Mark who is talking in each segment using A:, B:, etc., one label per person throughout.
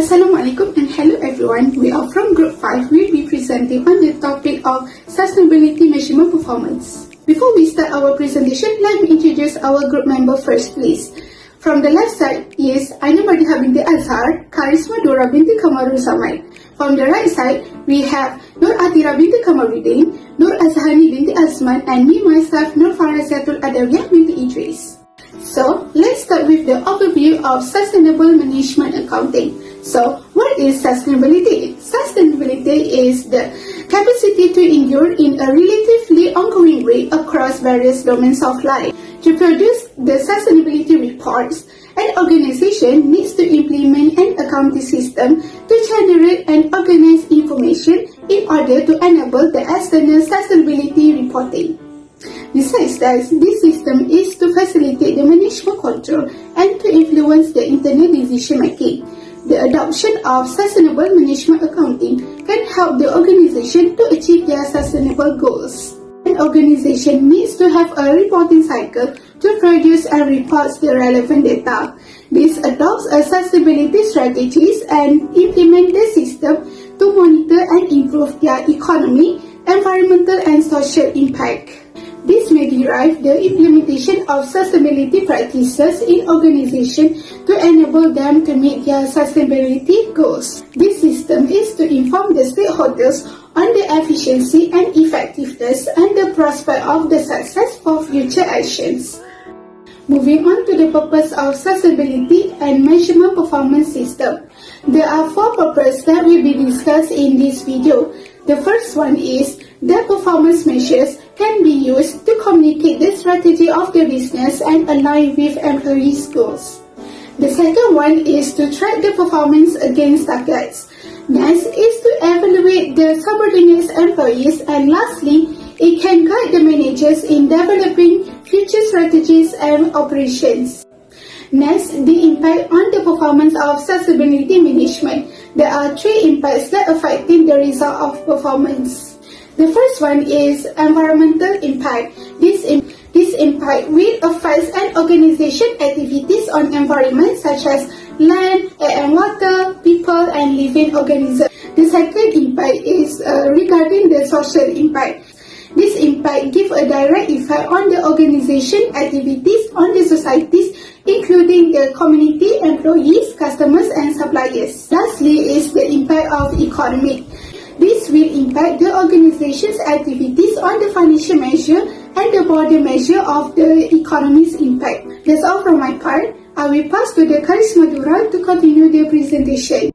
A: Assalamualaikum and hello everyone. We are from Group 5. We'll be presenting on the topic of sustainability measurement performance. Before we start our presentation, let me introduce our group member first, please. From the left side is Aina Mardiha binti Azhar, Karisma Dora binti Kamarul Samad. From the right side, we have Nur Atira binti Kamaruddin, Nur Azhani binti Azman, and me myself, Nur Farazatul Adawiyah binti Idris. So, let's start with the overview of sustainable management accounting. So, what is sustainability? Sustainability is the capacity to endure in a relatively ongoing way across various domains of life. To produce the sustainability reports, an organization needs to implement an accounting system to generate and organize information in order to enable the external sustainability reporting. Besides that, this system is to facilitate the management control and to influence the internal decision making. The adoption of sustainable management accounting can help the organization to achieve their sustainable goals. An organization needs to have a reporting cycle to produce and report the relevant data. This adopts a sustainability strategies and implement the system to monitor and improve their economic, environmental and social impact. This may derive the implementation of sustainability practices in organizations to enable them to meet their sustainability goals. This system is to inform the stakeholders on the efficiency and effectiveness and the prospect of the success for future actions. Moving on to the purpose of sustainability and measurement performance system. There are 4 purposes that will be discussed in this video. The first one is that performance measures can be used to communicate the strategy of the business and align with employees' goals. The second one is to track the performance against targets. Next is to evaluate the subordinate employees, and lastly, it can guide the managers in developing future strategies and operations. Next, the impact on the performance of sustainability management. There are 3 impacts that affecting the result of performance. The first one is environmental impact. This impact will affect an organization activities on environment such as land, air and water, people and living organisms. The second impact is regarding the social impact. This impact gives a direct effect on the organization activities on the societies, including the community, employees, customers and suppliers. Lastly is the impact of economic. This will impact the organization's activities on the financial measure and the broader measure of the economy's impact. That's all from my part. I will pass to the Karisma Dura to continue the presentation.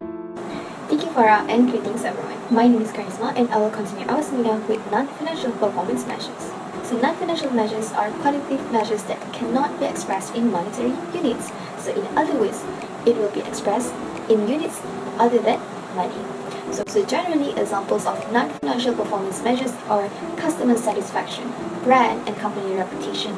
B: Thank you, Farah, and greetings everyone. My name is Karisma and I will continue our seminar with non-financial performance measures. So non-financial measures are qualitative measures that cannot be expressed in monetary units. So in other words, it will be expressed in units other than money. So generally, examples of non-financial performance measures are customer satisfaction, brand and company reputation,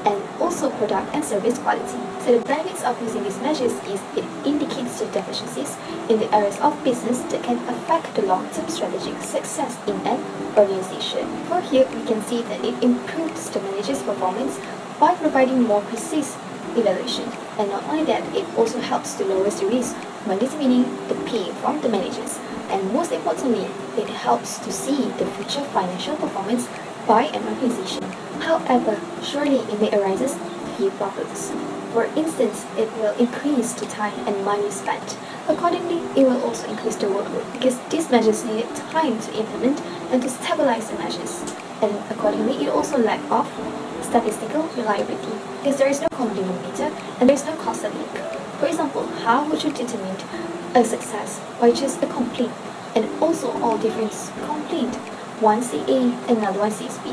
B: and also product and service quality. So the benefits of using these measures is it indicates the deficiencies in the areas of business that can affect the long-term strategic success in an organization. For here, we can see that it improves the manager's performance by providing more precise evaluation. And not only that, it also helps to lower the risk when determining the pay from the managers. And most importantly, it helps to see the future financial performance by an organization. However, surely it may arise a few problems. For instance, it will increase the time and money spent. Accordingly, it will also increase the workload because these measures need time to implement and to stabilize the measures. And accordingly, it also lack of statistical reliability because there is no common denominator and there is no constant link. For example, how would you determine a success by just a complaint and also all different complaint? One say A, another one says B.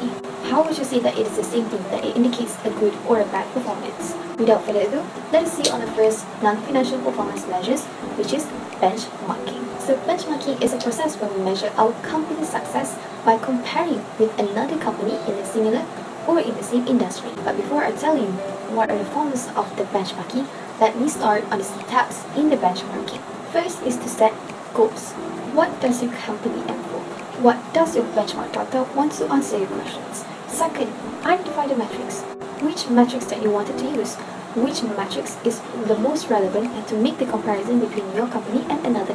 B: How would you say that it is the same thing, that it indicates a good or a bad performance? Without further ado, let us see on the first non-financial performance measures, which is benchmarking. So benchmarking is a process where we measure our company's success by comparing with another company in a similar or in the same industry. But before I tell you what are the forms of the benchmarking, let me start on the steps in the benchmarking. First is to set goals. What does your company aim for? What does your benchmark data want to answer your questions? Second, identify the metrics. Which metrics that you wanted to use? Which metrics is the most relevant and to make the comparison between your company and another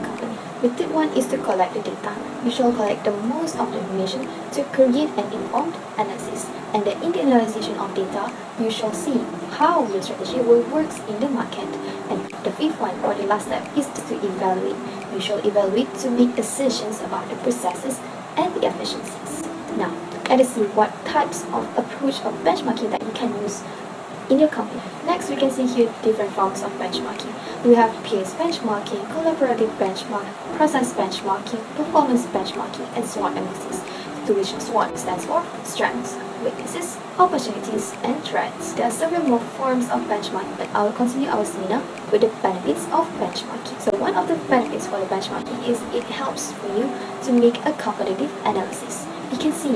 B: one is to collect the data. You shall collect the most of the information to create an informed analysis. And in the analysis of data, you shall see how your strategy will work in the market. And the fifth one, or the last step, is to evaluate. You shall evaluate to make decisions about the processes and the efficiencies. Now, let us see what types of approach of benchmarking that you can use in your company. Next, we can see here different forms of benchmarking. We have peer benchmarking, collaborative benchmark, process benchmarking, performance benchmarking, and SWOT analysis, to which SWOT stands for strengths, weaknesses, opportunities, and threats. There are several more forms of benchmarking, but I will continue our seminar with the benefits of benchmarking. So one of the benefits for the benchmarking is it helps for you to make a competitive analysis. You can see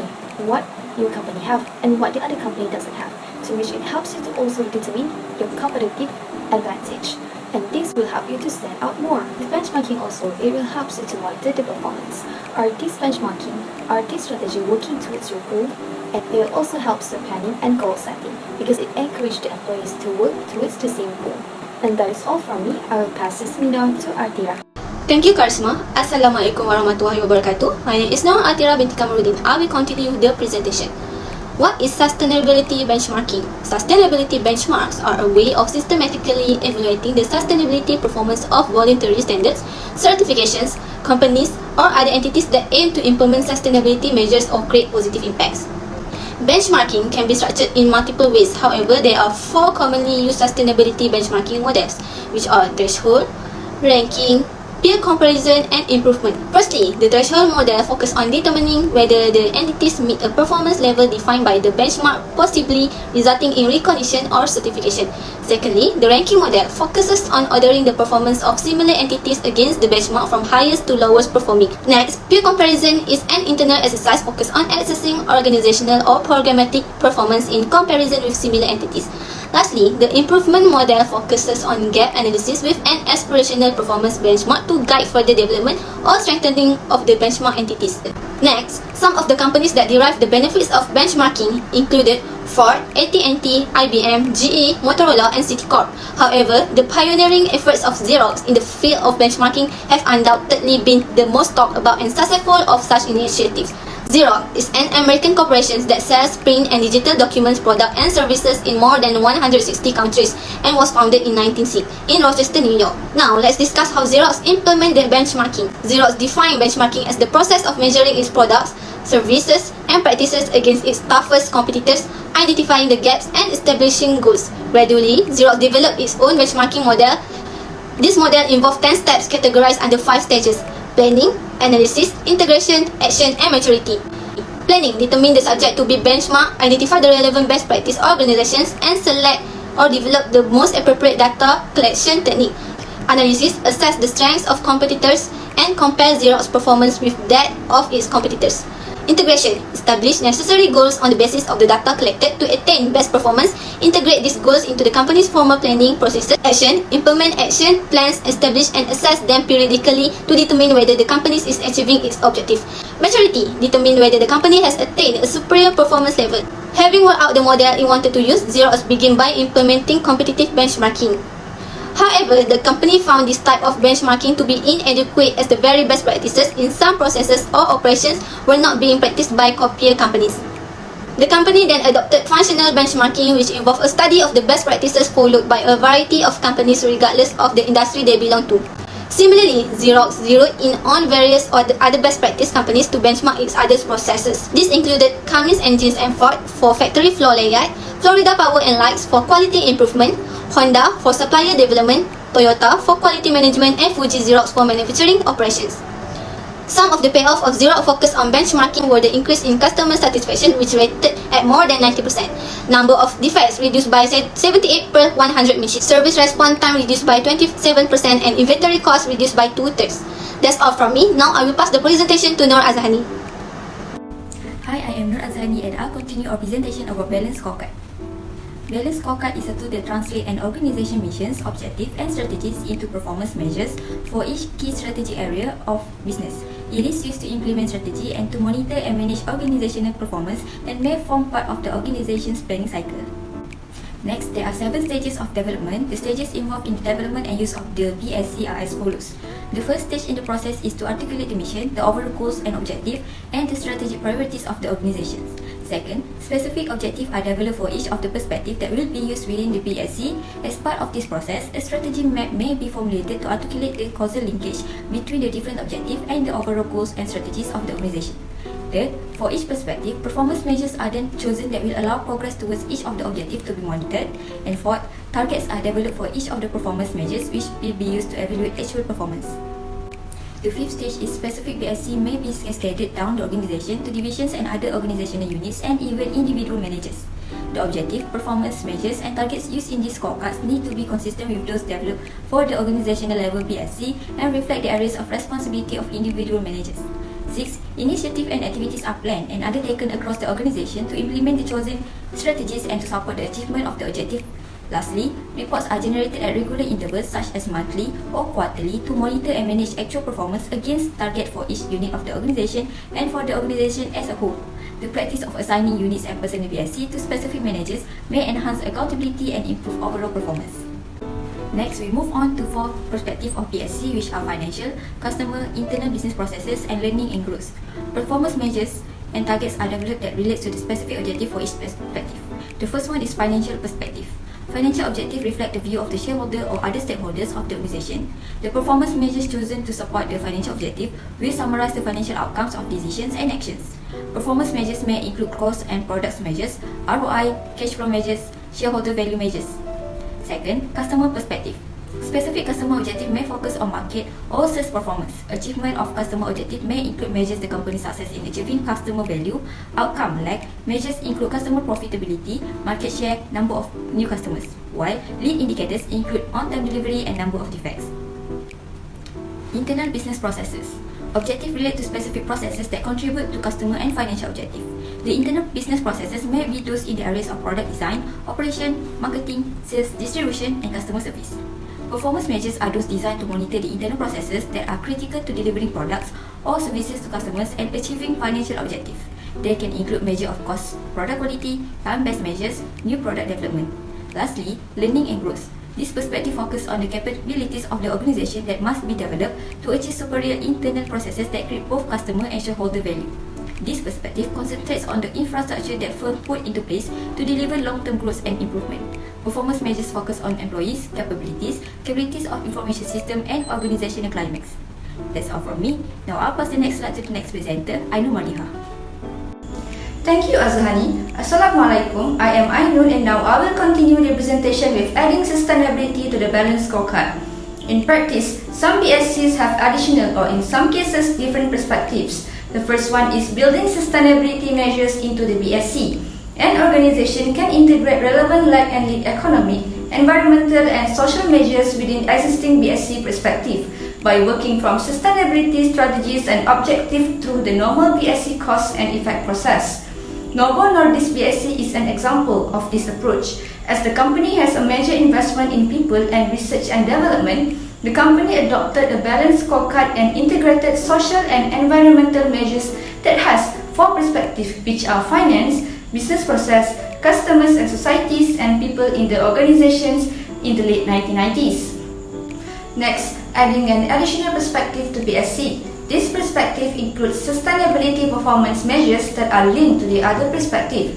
B: what your company have and what the other company doesn't have, to which it helps you to also determine your competitive advantage. And this will help you to stand out more. With benchmarking also, it will help you to monitor the performance. Are this benchmarking, are this strategy working towards your goal? And it will also help the planning and goal setting, because it encourages the employees to work towards the same goal. And that is all from me. I will pass this seminar to Artira.
C: Thank you, Karisma. Assalamualaikum warahmatullahi wabarakatuh. My name is Nur Atira binti Kamarudin. I will continue the presentation. What is sustainability benchmarking? Sustainability benchmarks are a way of systematically evaluating the sustainability performance of voluntary standards, certifications, companies, or other entities that aim to implement sustainability measures or create positive impacts. Benchmarking can be structured in multiple ways. However, there are 4 commonly used sustainability benchmarking models, which are threshold, ranking, peer comparison, and improvement. Firstly, the threshold model focuses on determining whether the entities meet a performance level defined by the benchmark, possibly resulting in recognition or certification. Secondly, the ranking model focuses on ordering the performance of similar entities against the benchmark from highest to lowest performing. Next, peer comparison is an internal exercise focused on assessing organizational or programmatic performance in comparison with similar entities. Lastly, the improvement model focuses on gap analysis with an aspirational performance benchmark to guide further development or strengthening of the benchmark entities. Next, some of the companies that derive the benefits of benchmarking included Ford, AT&T, IBM, GE, Motorola, and Citicorp. However, the pioneering efforts of Xerox in the field of benchmarking have undoubtedly been the most talked about and successful of such initiatives. Xerox is an American corporation that sells print and digital documents, products, and services in more than 160 countries and was founded in 1906 in Rochester, New York. Now, let's discuss how Xerox implemented benchmarking. Xerox defined benchmarking as the process of measuring its products, services, and practices against its toughest competitors, identifying the gaps and establishing goals. Gradually, Xerox developed its own benchmarking model. This model involved 10 steps categorized under 5 stages: planning, analysis, integration, action, and maturity. Planning: determine the subject to be benchmarked, identify the relevant best practice organizations, and select or develop the most appropriate data collection technique. Analysis: assess the strengths of competitors and compare Xerox's performance with that of its competitors. Integration: establish necessary goals on the basis of the data collected to attain best performance. Integrate these goals into the company's formal planning processes. Action: implement action plans, establish and assess them periodically to determine whether the company is achieving its objective. Maturity: determine whether the company has attained a superior performance level. Having worked out the model it wanted to use, Xerox began by implementing competitive benchmarking. However, the company found this type of benchmarking to be inadequate as the very best practices in some processes or operations were not being practiced by peer companies. The company then adopted functional benchmarking, which involved a study of the best practices followed by a variety of companies regardless of the industry they belong to. Similarly, Xerox zeroed in on various other best practice companies to benchmark its other processes. This included Cummins Engines and Ford for factory floor layout, Florida Power and Lights for quality improvement, Honda for supplier development, Toyota for quality management, and Fuji Xerox for manufacturing operations. Some of the payoff of Xerox focus on benchmarking were the increase in customer satisfaction, which rated at more than 90%. Number of defects reduced by 78 per 100 machines. Service response time reduced by 27% and inventory cost reduced by 2/3. That's all from me. Now I will pass the presentation to Nur Azhani.
D: Hi, I am Nur Azhani and I'll continue our presentation about Balance Scorecard. Balance Scorecard is a tool that translates an organization missions, objectives, and strategies into performance measures for each key strategic area of business. It is used to implement strategy and to monitor and manage organizational performance and may form part of the organization's planning cycle. Next, there are 7 stages of development. The stages involved in the development and use of the BSC are as follows. The first stage in the process is to articulate the mission, the overall goals and objective, and the strategic priorities of the organization. Second, specific objectives are developed for each of the perspectives that will be used within the PSC. As part of this process, a strategy map may be formulated to articulate the causal linkage between the different objectives and the overall goals and strategies of the organization. Third, for each perspective, performance measures are then chosen that will allow progress towards each of the objectives to be monitored. And fourth, targets are developed for each of the performance measures which will be used to evaluate actual performance. The fifth stage is specific BSC may be cascaded down the organization to divisions and other organizational units and even individual managers. The objective, performance measures and targets used in these scorecards need to be consistent with those developed for the organizational level BSC and reflect the areas of responsibility of individual managers. 6. Initiatives and activities are planned and undertaken across the organization to implement the chosen strategies and to support the achievement of the objective. Lastly, reports are generated at regular intervals such as monthly or quarterly to monitor and manage actual performance against target for each unit of the organization and for the organization as a whole. The practice of assigning units and personnel BSC to specific managers may enhance accountability and improve overall performance. Next, we move on to four perspectives of PSC, which are financial, customer, internal business processes, and learning and growth. Performance measures and targets are developed that relates to the specific objective for each perspective. The first one is financial perspective. Financial objectives reflect the view of the shareholder or other stakeholders of the organization. The performance measures chosen to support the financial objective will summarize the financial outcomes of decisions and actions. Performance measures may include cost and products measures, ROI, cash flow measures, shareholder value measures. Second, customer perspective. Specific customer objective may focus on market or sales performance. Achievement of customer objective may include measures the company's success in achieving customer value, outcome like measures include customer profitability, market share, number of new customers, while lead indicators include on-time delivery and number of defects. Internal business processes. Objectives relate to specific processes that contribute to customer and financial objectives. The internal business processes may be those in the areas of product design, operation, marketing, sales, distribution, and customer service. Performance measures are those designed to monitor the internal processes that are critical to delivering products or services to customers and achieving financial objectives. They can include measure of cost, product quality, time-based measures, new product development. Lastly, learning and growth. This perspective focuses on the capabilities of the organization that must be developed to achieve superior internal processes that create both customer and shareholder value. This perspective concentrates on the infrastructure that firms put into place to deliver long-term growth and improvement. Performance measures focus on employees, capabilities of information system, and organizational climax. That's all from me. Now I'll pass the next slide to the next presenter, Ainul Madiha.
E: Thank you, Azhani. Assalamualaikum. I am Ainul and now I will continue the presentation with adding sustainability to the balance scorecard. In practice, some BSCs have additional or in some cases different perspectives. The first one is building sustainability measures into the BSC. An organization can integrate relevant like and lead economic, environmental and social measures within existing BSC perspective by working from sustainability strategies and objectives through the normal BSC cause and effect process. Novo Nordisk BSC is an example of this approach. As the company has a major investment in people and research and development, the company adopted a balanced scorecard and integrated social and environmental measures that has four perspectives, which are finance, business process, customers and societies, and people in the organizations in the late 1990s. Next, adding an additional perspective to BSC. This perspective includes sustainability performance measures that are linked to the other perspective.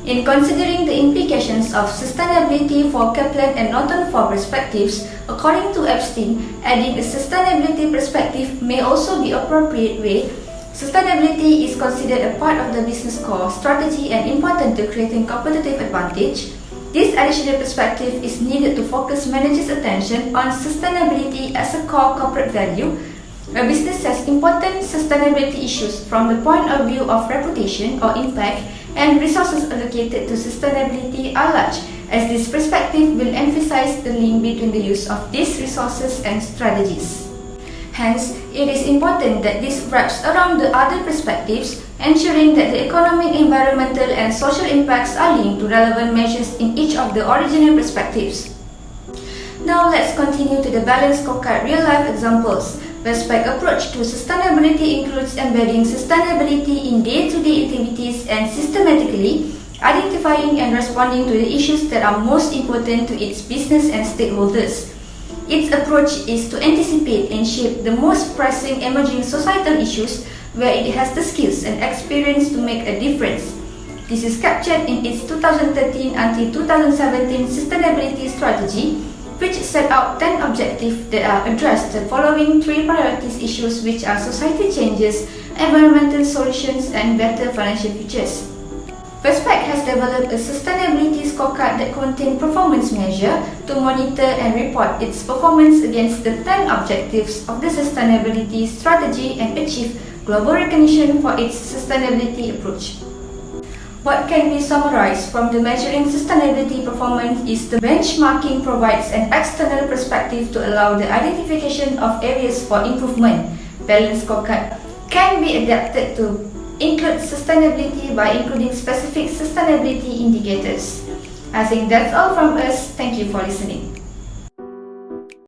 E: In considering the implications of sustainability for Kaplan and Norton 4 perspectives, according to Epstein, adding a sustainability perspective may also be appropriate way. Sustainability is considered a part of the business core strategy and important to creating competitive advantage. This additional perspective is needed to focus managers' attention on sustainability as a core corporate value. A business has important sustainability issues from the point of view of reputation or impact, and resources allocated to sustainability are large, as this perspective will emphasize the link between the use of these resources and strategies. Hence, it is important that this wraps around the other perspectives, ensuring that the economic, environmental, and social impacts are linked to relevant measures in each of the original perspectives. Now let's continue to the balanced scorecard real-life examples. Best approach to sustainability includes embedding sustainability in day-to-day activities and systematically identifying and responding to the issues that are most important to its business and stakeholders. Its approach is to anticipate and shape the most pressing emerging societal issues where it has the skills and experience to make a difference. This is captured in its 2013 until 2017 sustainability strategy, which set out 10 objectives that are addressed the following 3 priorities issues, which are society changes, environmental solutions, and better financial futures. Westpac has developed a sustainability scorecard that contains performance measures to monitor and report its performance against the 10 objectives of the sustainability strategy and achieve global recognition for its sustainability approach. What can be summarized from the measuring sustainability performance is the benchmarking provides an external perspective to allow the identification of areas for improvement. Balanced scorecard can be adapted to include sustainability by including specific sustainability indicators. I think that's all from us. Thank you for listening.